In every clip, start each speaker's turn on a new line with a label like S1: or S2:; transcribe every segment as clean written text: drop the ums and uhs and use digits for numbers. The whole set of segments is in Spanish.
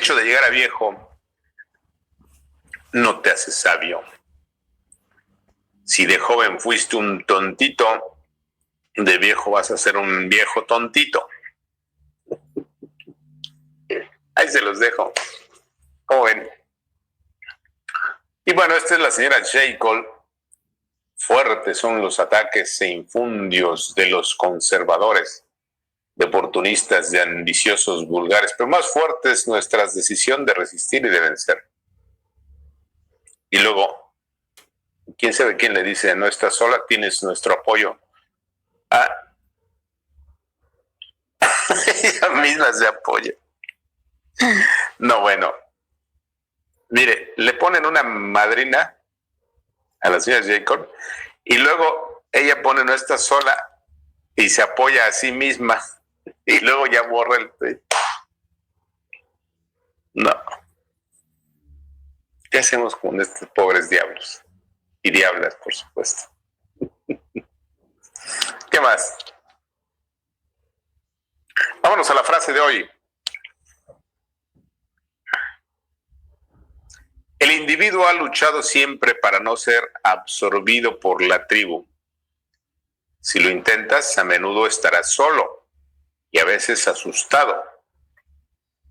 S1: hecho de llegar a viejo no te hace sabio. Si de joven fuiste un tontito, de viejo vas a ser un viejo tontito. Ahí se los dejo. ¿Cómo ven? Y bueno, esta es la señora J. Cole. Fuertes son los ataques e infundios de los conservadores, de oportunistas, de ambiciosos vulgares, pero más fuerte es nuestra decisión de resistir y de vencer. Y luego, quién sabe quién le dice, no estás sola, tienes nuestro apoyo. Ella misma se apoya. No, bueno. Mire, le ponen una madrina a la señora Jacob y luego ella pone no está sola y se apoya a sí misma y luego ya borra el tweet. No. ¿Qué hacemos con estos pobres diablos? Y diablas, por supuesto. ¿Qué más? Vámonos a la frase de hoy. El individuo ha luchado siempre para no ser absorbido por la tribu. Si lo intentas, a menudo estarás solo y a veces asustado.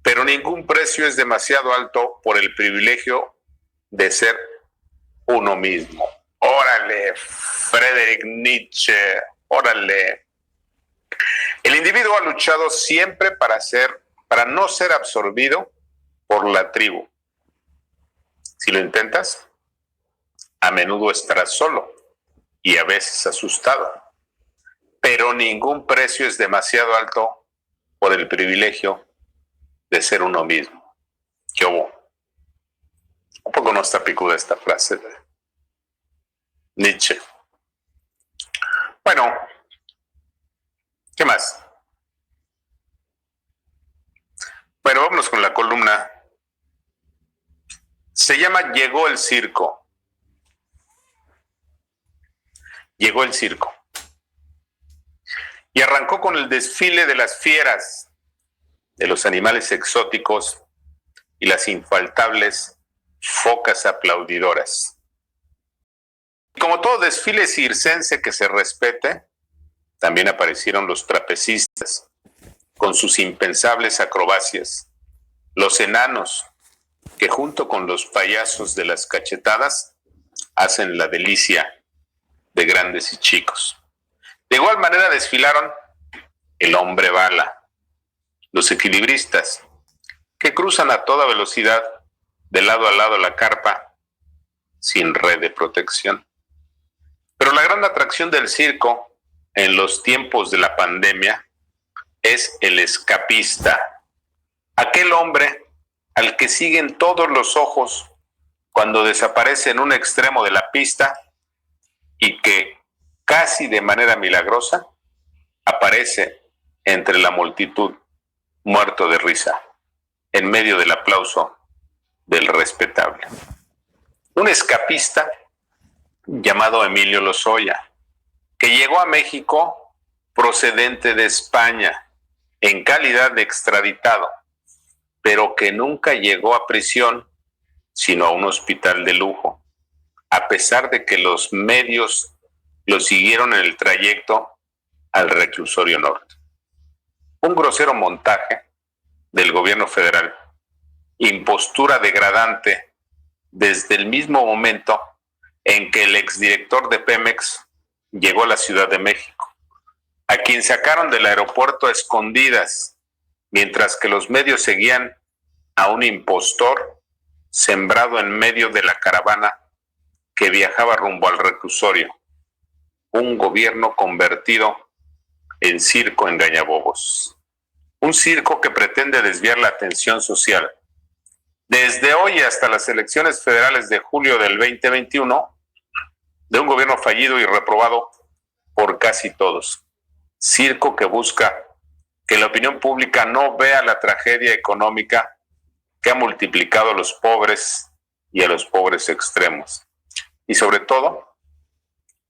S1: Pero ningún precio es demasiado alto por el privilegio de ser uno mismo. Órale, Friedrich Nietzsche, órale. El individuo ha luchado siempre para no ser absorbido por la tribu. Si lo intentas, a menudo estarás solo y a veces asustado. Pero ningún precio es demasiado alto por el privilegio de ser uno mismo. ¿Qué hubo? Un poco no está picuda esta frase de Nietzsche. Bueno, ¿qué más? Bueno, vámonos con la columna. Se llama Llegó el circo. Llegó el circo. Y arrancó con el desfile de las fieras, de los animales exóticos y las infaltables focas aplaudidoras. Como todo desfile circense que se respete, también aparecieron los trapecistas, con sus impensables acrobacias, los enanos, que junto con los payasos de las cachetadas hacen la delicia de grandes y chicos. De igual manera desfilaron el hombre bala, los equilibristas, que cruzan a toda velocidad de lado a lado la carpa sin red de protección. Pero la gran atracción del circo en los tiempos de la pandemia es el escapista, aquel hombre al que siguen todos los ojos cuando desaparece en un extremo de la pista y que casi de manera milagrosa aparece entre la multitud muerto de risa, en medio del aplauso del respetable. Un escapista llamado Emilio Lozoya, que llegó a México procedente de España en calidad de extraditado, pero que nunca llegó a prisión, sino a un hospital de lujo, a pesar de que los medios lo siguieron en el trayecto al reclusorio norte. Un grosero montaje del gobierno federal, impostura degradante desde el mismo momento en que el exdirector de Pemex llegó a la Ciudad de México, a quien sacaron del aeropuerto a escondidas, mientras que los medios seguían a un impostor sembrado en medio de la caravana que viajaba rumbo al reclusorio. Un gobierno convertido en circo engañabobos. Un circo que pretende desviar la atención social. Desde hoy hasta las elecciones federales de julio del 2021, de un gobierno fallido y reprobado por casi todos. Circo que busca que la opinión pública no vea la tragedia económica que ha multiplicado a los pobres y a los pobres extremos. Y sobre todo,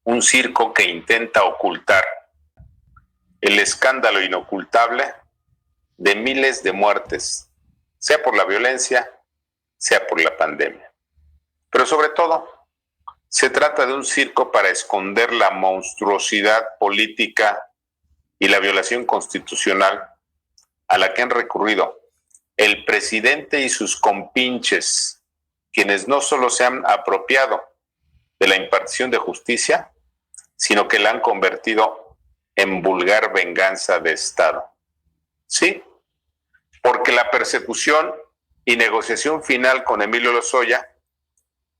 S1: un circo que intenta ocultar el escándalo inocultable de miles de muertes sea por la violencia, sea por la pandemia. Pero sobre todo, se trata de un circo para esconder la monstruosidad política y la violación constitucional a la que han recurrido el presidente y sus compinches, quienes no solo se han apropiado de la impartición de justicia, sino que la han convertido en vulgar venganza de Estado. Sí, porque la persecución y negociación final con Emilio Lozoya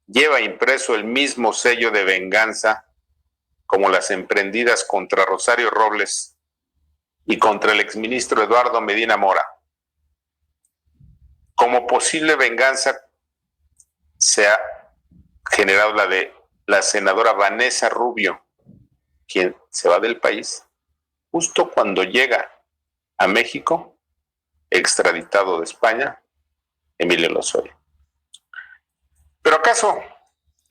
S1: lleva impreso el mismo sello de venganza como las emprendidas contra Rosario Robles y contra el exministro Eduardo Medina Mora. Como posible venganza se ha generado la de la senadora Vanessa Rubio, quien se va del país justo cuando llega a México, extraditado de España, Emilio Lozoya. ¿Pero acaso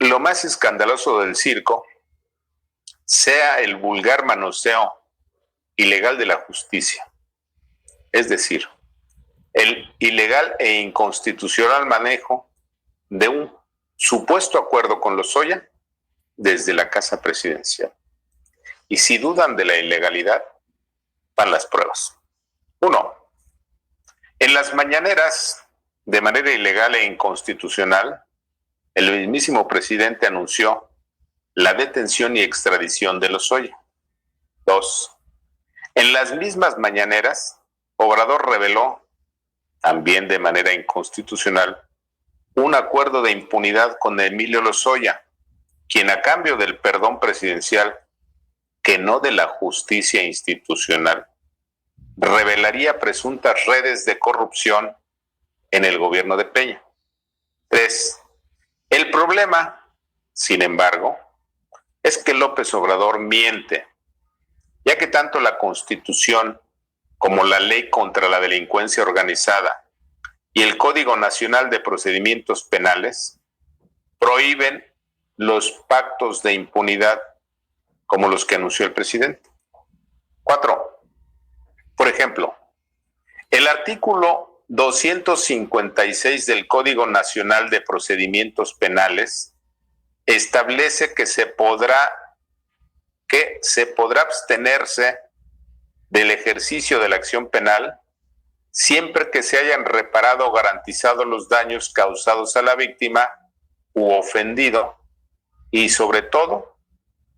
S1: lo más escandaloso del circo sea el vulgar manoseo ilegal de la justicia? Es decir, el ilegal e inconstitucional manejo de un supuesto acuerdo con Lozoya desde la Casa Presidencial. Y si dudan de la ilegalidad, van las pruebas. 1. En las mañaneras, de manera ilegal e inconstitucional, el mismísimo presidente anunció la detención y extradición de Lozoya. 2. En las mismas mañaneras, Obrador reveló, también de manera inconstitucional, un acuerdo de impunidad con Emilio Lozoya, quien a cambio del perdón presidencial, que no de la justicia institucional, revelaría presuntas redes de corrupción en el gobierno de Peña. 3. El problema, sin embargo, es que López Obrador miente, ya que tanto la Constitución como la Ley contra la Delincuencia Organizada y el Código Nacional de Procedimientos Penales prohíben los pactos de impunidad como los que anunció el presidente. 4. Por ejemplo, el artículo 256 del Código Nacional de Procedimientos Penales establece que se podrá abstenerse del ejercicio de la acción penal siempre que se hayan reparado o garantizado los daños causados a la víctima u ofendido, y sobre todo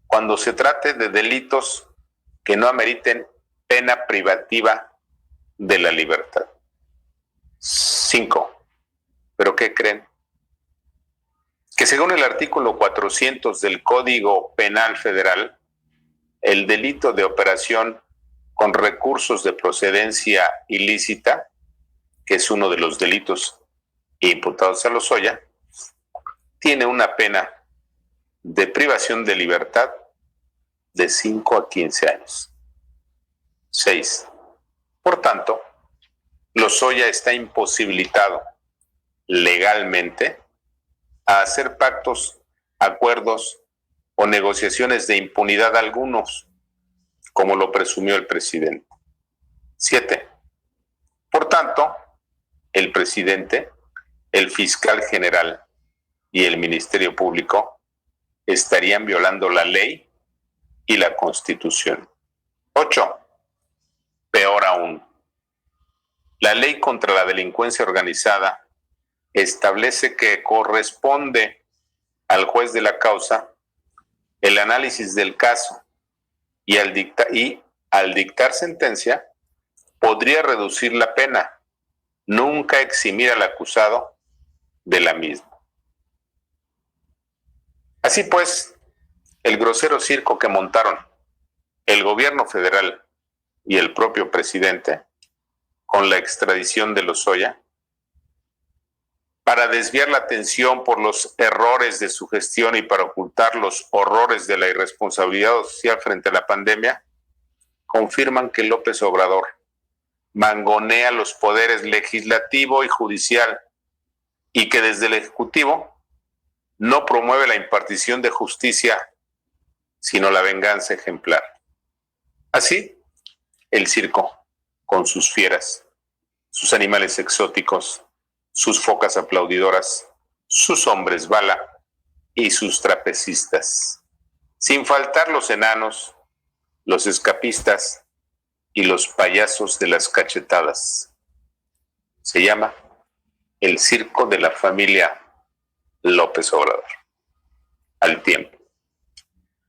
S1: cuando se trate de delitos que no ameriten pena privativa de la libertad. 5. ¿Pero qué creen? Que según el artículo 400 del Código Penal Federal, el delito de operación con recursos de procedencia ilícita, que es uno de los delitos imputados a Lozoya, tiene una pena de privación de libertad de 5 a 15 años. 6. Por tanto, Lozoya está imposibilitado legalmente a hacer pactos, acuerdos o negociaciones de impunidad algunos, como lo presumió el presidente. 7. Por tanto, el presidente, el fiscal general y el Ministerio Público estarían violando la ley y la Constitución. 8. Peor aún, la ley contra la delincuencia organizada establece que corresponde al juez de la causa el análisis del caso y al dictar sentencia podría reducir la pena, nunca eximir al acusado de la misma. Así pues, el grosero circo que montaron el gobierno federal y el propio presidente con la extradición de Lozoya para desviar la atención por los errores de su gestión y para ocultar los horrores de la irresponsabilidad social frente a la pandemia, confirman que López Obrador mangonea los poderes legislativo y judicial y que desde el Ejecutivo no promueve la impartición de justicia, sino la venganza ejemplar. Así, el circo, con sus fieras, sus animales exóticos, sus focas aplaudidoras, sus hombres bala y sus trapecistas, sin faltar los enanos, los escapistas y los payasos de las cachetadas. Se llama el circo de la familia López Obrador. Al tiempo.